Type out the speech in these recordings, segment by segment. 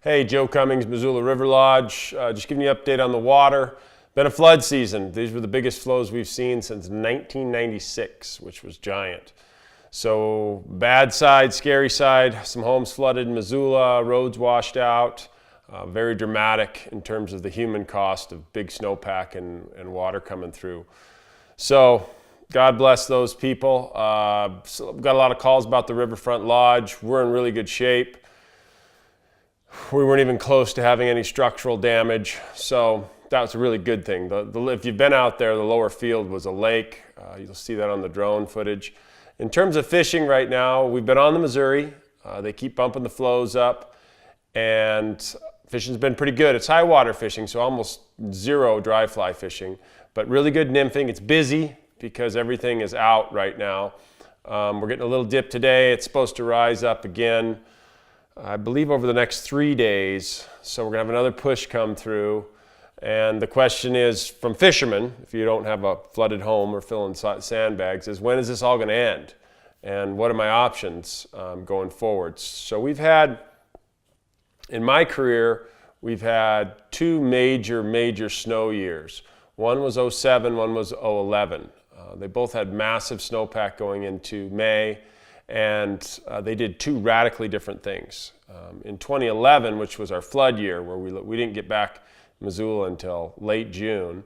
Hey, Joe Cummings, Missoula River Lodge. Just giving you an update on the water. Been a flood season. These were the biggest flows we've seen since 1996, which was giant. So bad side, scary side, some homes flooded in Missoula, roads washed out. Very dramatic in terms of the human cost of big snowpack and water coming through. So God bless those people. So got a lot of calls about the Riverfront Lodge. We're in really good shape. We weren't even close to having any structural damage, so that was a really good thing. If you've been out there, the lower field was a lake. You'll see that on the drone footage. In terms of fishing right now, we've been on the Missouri. They keep bumping the flows up, and fishing's been pretty good. It's high water fishing, so almost zero dry fly fishing, but really good nymphing. It's busy because everything is out right now. We're getting a little dip today. It's supposed to rise up again, I believe, over the next 3 days. So we're gonna have another push come through. And the question is, from fishermen, if you don't have a flooded home or filling sandbags, is when is this all gonna end? And what are my options going forward? So we've had, in my career, we've had two major snow years. One was 07, one was 011. They both had massive snowpack going into May, and they did two radically different things. In 2011, which was our flood year, where we didn't get back Missoula until late June,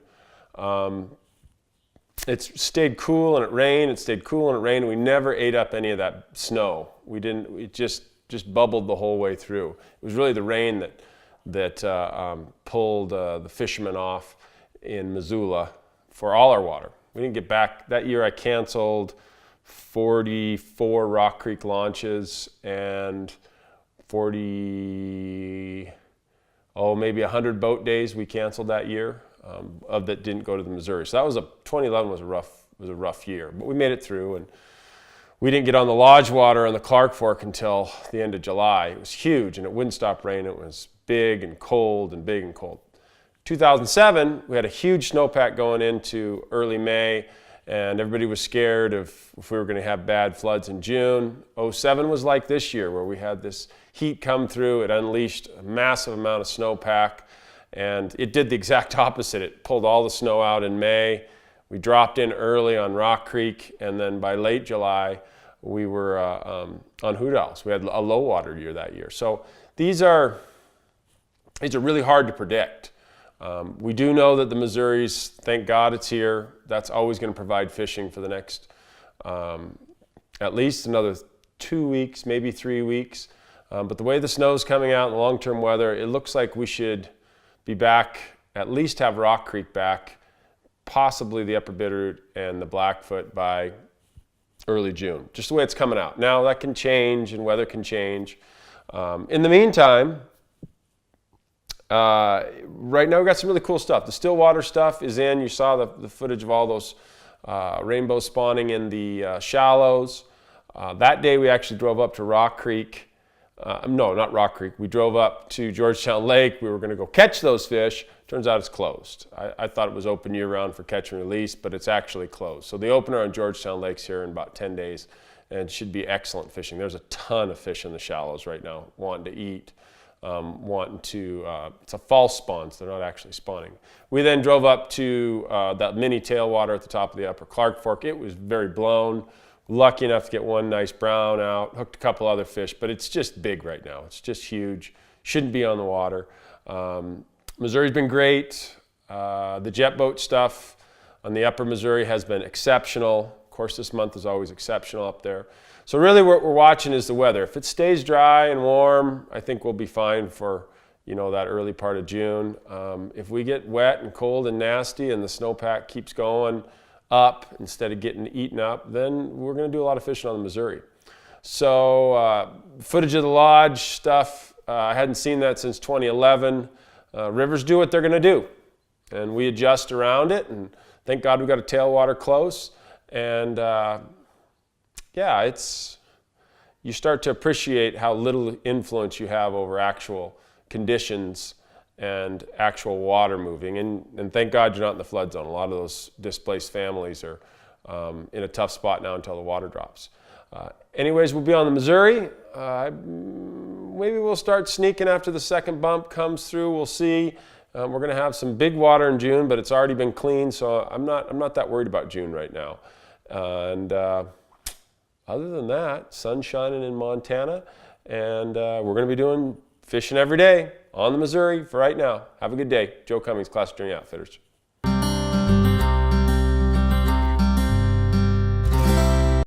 it stayed cool and it rained. It stayed cool and it rained. We never ate up any of that snow. We didn't. It just bubbled the whole way through. It was really the rain that pulled the fishermen off in Missoula for all our water. We didn't get back that year. I canceled 44 Rock Creek launches and maybe 100 boat days we canceled that year of that didn't go to the Missouri. So 2011 was a rough year, but we made it through, and we didn't get on the lodge water on the Clark Fork until the end of July. It was huge, and it wouldn't stop raining. It was big and cold and big and cold. 2007, we had a huge snowpack going into early May, and everybody was scared if we were going to have bad floods in June. 07 was like this year, where we had this heat come through. It unleashed a massive amount of snowpack, and it did the exact opposite. It pulled all the snow out in May. We dropped in early on Rock Creek, and then by late July, we were on Hoot Owls. We had a low water year that year. So these are really hard to predict. We do know that the Missouris, thank God it's here. That's always going to provide fishing for the next at least another 2 weeks, maybe 3 weeks. But the way the snow's coming out and the long-term weather, it looks like we should be back, at least have Rock Creek back, possibly the Upper Bitterroot and the Blackfoot by early June. Just the way it's coming out. Now that can change and weather can change. In the meantime, right now we've got some really cool stuff. The Stillwater stuff is in. You saw the footage of all those rainbows spawning in the shallows. That day we actually drove up to Rock Creek. No, not Rock Creek. We drove up to Georgetown Lake. We were going to go catch those fish. Turns out it's closed. I thought it was open year-round for catch and release, but it's actually closed. So the opener on Georgetown Lake's here in about 10 days, and should be excellent fishing. There's a ton of fish in the shallows right now wanting to eat. It's a false spawn, so they're not actually spawning. We then drove up to that mini tailwater at the top of the Upper Clark Fork. It was very blown. Lucky enough to get one nice brown out, hooked a couple other fish, but it's just big right now. It's just huge. Shouldn't be on the water. Missouri's been great. The jet boat stuff on the Upper Missouri has been exceptional. Of course, this month is always exceptional up there. So really what we're watching is the weather. If it stays dry and warm, I think we'll be fine for that early part of June. If we get wet and cold and nasty and the snowpack keeps going up instead of getting eaten up, then we're going to do a lot of fishing on the Missouri. So footage of the lodge stuff, I hadn't seen that since 2011. Rivers do what they're going to do, and we adjust around it, and thank God we've got a tailwater close. And you start to appreciate how little influence you have over actual conditions and actual water moving. And thank God you're not in the flood zone. A lot of those displaced families are in a tough spot now until the water drops. Anyways, we'll be on the Missouri. maybe we'll start sneaking after the second bump comes through. We'll see. We're going to have some big water in June, but it's already been cleaned, so I'm not that worried about June right now. Other than that, sun shining in Montana, and we're going to be doing fishing every day on the Missouri for right now. Have a good day. Joe Cummings, Classic Drilling Outfitters.